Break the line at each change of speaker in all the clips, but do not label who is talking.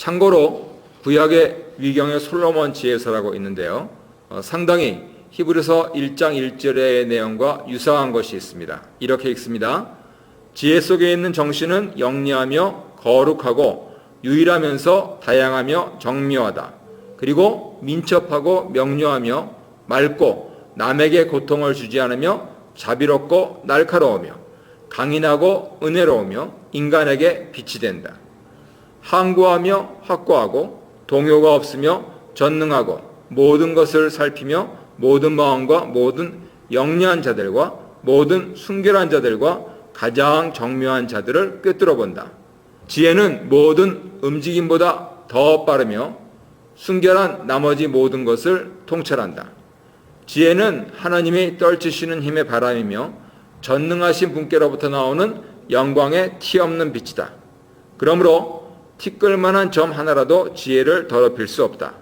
참고로 구약의 위경의 솔로몬 지혜서라고 있는데요. 상당히 히브리서 1장 1절의 내용과 유사한 것이 있습니다. 이렇게 읽습니다. 지혜 속에 있는 정신은 영리하며 거룩하고 유일하면서 다양하며 정묘하다. 그리고 민첩하고 명료하며 맑고 남에게 고통을 주지 않으며 자비롭고 날카로우며 강인하고 은혜로우며 인간에게 빛이 된다. 항구하며 확고하고 동요가 없으며 전능하고 모든 것을 살피며 모든 마음과 모든 영리한 자들과 모든 순결한 자들과 가장 정묘한 자들을 꿰뚫어 본다. 지혜는 모든 움직임보다 더 빠르며 순결한 나머지 모든 것을 통찰한다. 지혜는 하나님이 떨치시는 힘의 바람이며 전능하신 분께로부터 나오는 영광의 티없는 빛이다. 그러므로 티끌만한 점 하나라도 지혜를 더럽힐 수 없다.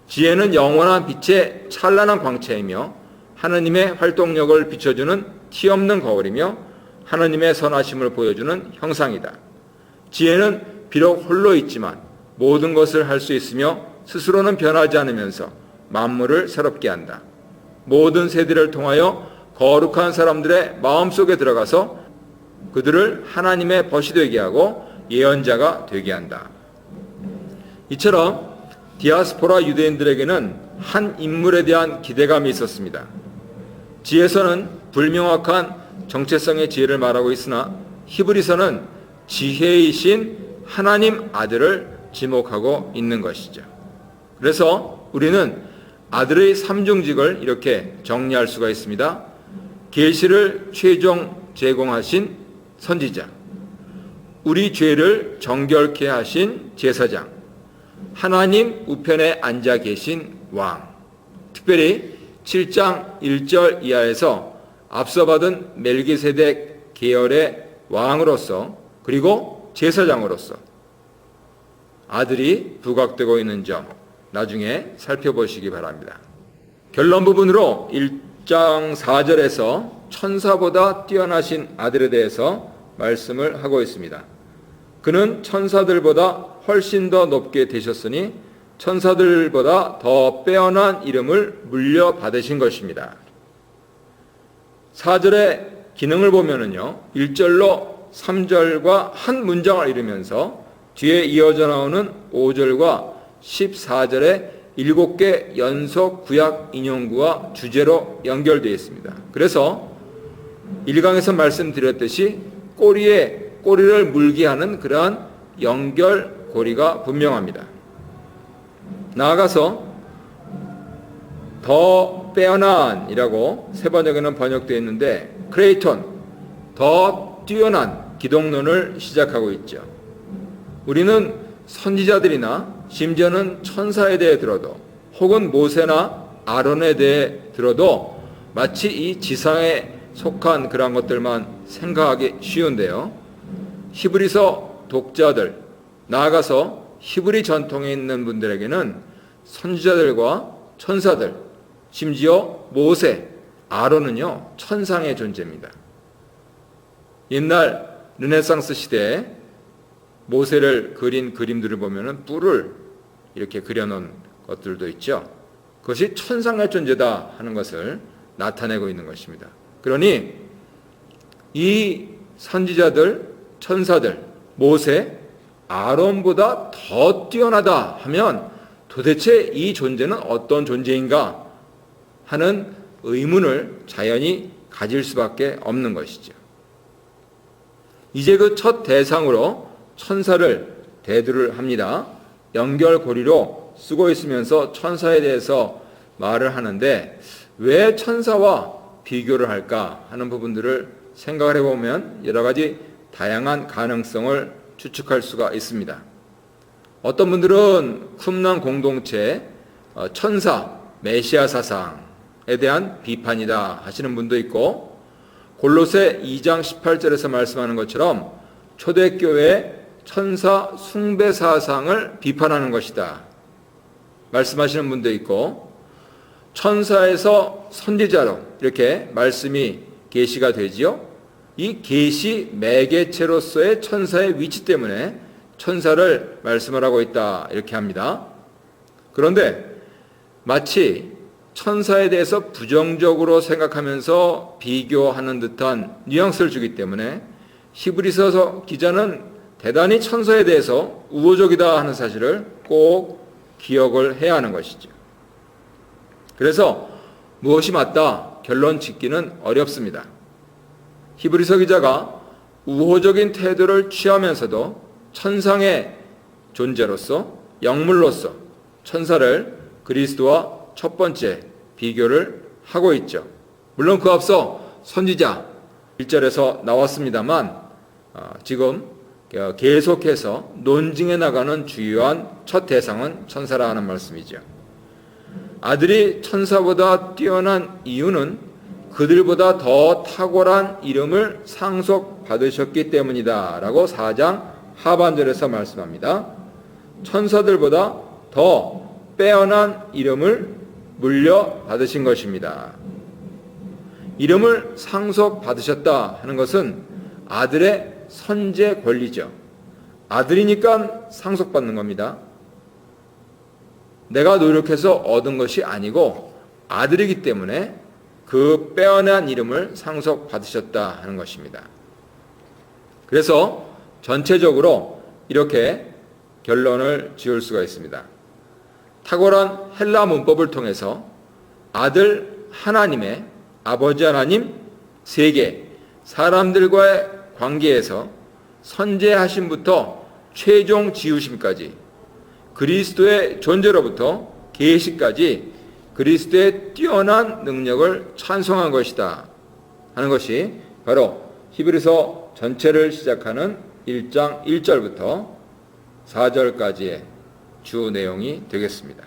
지혜는 영원한 빛의 찬란한 광채이며 하나님의 활동력을 비춰주는 티없는 거울이며 하나님의 선하심을 보여주는 형상이다. 지혜는 비록 홀로 있지만 모든 것을 할 수 있으며 스스로는 변하지 않으면서 만물을 새롭게 한다. 모든 세대를 통하여 거룩한 사람들의 마음속에 들어가서 그들을 하나님의 벗이 되게 하고 예언자가 되게 한다. 이처럼 디아스포라 유대인들에게는 한 인물에 대한 기대감이 있었습니다. 지혜서는 불명확한 정체성의 지혜를 말하고 있으나 히브리서는 지혜이신 하나님 아들을 지목하고 있는 것이죠. 그래서 우리는 아들의 삼중직을 이렇게 정리할 수가 있습니다. 계시를 최종 제공하신 선지자, 우리 죄를 정결케 하신 제사장, 하나님 우편에 앉아 계신 왕, 특별히 7장 1절 이하에서 앞서 받은 멜기세덱 계열의 왕으로서 그리고 제사장으로서 아들이 부각되고 있는 점 나중에 살펴보시기 바랍니다. 결론 부분으로 1장 4절에서 천사보다 뛰어나신 아들에 대해서 말씀을 하고 있습니다. 그는 천사들보다 훨씬 더 높게 되셨으니 천사들보다 더 빼어난 이름을 물려받으신 것입니다. 4절의 기능을 보면은요, 1절로 3절과 한 문장을 이루면서 뒤에 이어져 나오는 5절과 14절의 7개 연속 구약 인용구와 주제로 연결되어 있습니다. 그래서 1강에서 말씀드렸듯이 꼬리에 꼬리를 물게 하는 그러한 연결고리가 분명합니다. 나아가서 더 빼어난이라고 세 번역에는 번역되어 있는데 크레이톤, 더 뛰어난 기독론을 시작하고 있죠. 우리는 선지자들이나 심지어는 천사에 대해 들어도 혹은 모세나 아론에 대해 들어도 마치 이 지상에 속한 그런 것들만 생각하기 쉬운데요. 히브리서 독자들, 나아가서 히브리 전통에 있는 분들에게는 선지자들과 천사들, 심지어 모세, 아론은요, 천상의 존재입니다. 옛날 르네상스 시대에 모세를 그린 그림들을 보면은 뿔을 이렇게 그려놓은 것들도 있죠. 그것이 천상의 존재다 하는 것을 나타내고 있는 것입니다. 그러니 이 선지자들, 천사들, 모세, 아론보다 더 뛰어나다 하면 도대체 이 존재는 어떤 존재인가 하는 의문을 자연히 가질 수밖에 없는 것이죠. 이제 그 첫 대상으로 천사를 대두를 합니다. 연결고리로 쓰고 있으면서 천사에 대해서 말을 하는데 왜 천사와 비교를 할까 하는 부분들을 생각을 해보면 여러 가지 다양한 가능성을 추측할 수가 있습니다. 어떤 분들은 쿰란 공동체 천사, 메시아 사상에 대한 비판이다 하시는 분도 있고 골로새 2장 18절에서 말씀하는 것처럼 초대교회의 천사 숭배 사상을 비판하는 것이다 말씀하시는 분도 있고 천사에서 선지자로 이렇게 말씀이 계시가 되지요. 이 계시 매개체로서의 천사의 위치 때문에 천사를 말씀을 하고 있다 이렇게 합니다. 그런데 마치 천사에 대해서 부정적으로 생각하면서 비교하는 듯한 뉘앙스를 주기 때문에 히브리서 기자는 대단히 천사에 대해서 우호적이다 하는 사실을 꼭 기억을 해야 하는 것이죠. 그래서 무엇이 맞다 결론 짓기는 어렵습니다. 히브리서 기자가 우호적인 태도를 취하면서도 천상의 존재로서 영물로서 천사를 그리스도와 첫 번째 비교를 하고 있죠. 물론 그 앞서 선지자 1절에서 나왔습니다만 지금 계속해서 논증해 나가는 주요한 첫 대상은 천사라 하는 말씀이죠. 아들이 천사보다 뛰어난 이유는 그들보다 더 탁월한 이름을 상속받으셨기 때문이다 라고 4장 하반절에서 말씀합니다. 천사들보다 더 빼어난 이름을 물려받으신 것입니다. 이름을 상속받으셨다 하는 것은 아들의 선제 권리죠. 아들이니까 상속받는 겁니다. 내가 노력해서 얻은 것이 아니고 아들이기 때문에 그 빼어난 이름을 상속받으셨다 하는 것입니다. 그래서 전체적으로 이렇게 결론을 지을 수가 있습니다. 탁월한 헬라 문법을 통해서 아들 하나님의 아버지 하나님 세계 사람들과의 관계에서 선제하심부터 최종 지으심까지 그리스도의 존재로부터 계시까지 그리스도의 뛰어난 능력을 찬송한 것이다 하는 것이 바로 히브리서 전체를 시작하는 1장 1절부터 4절까지의 주 내용이 되겠습니다.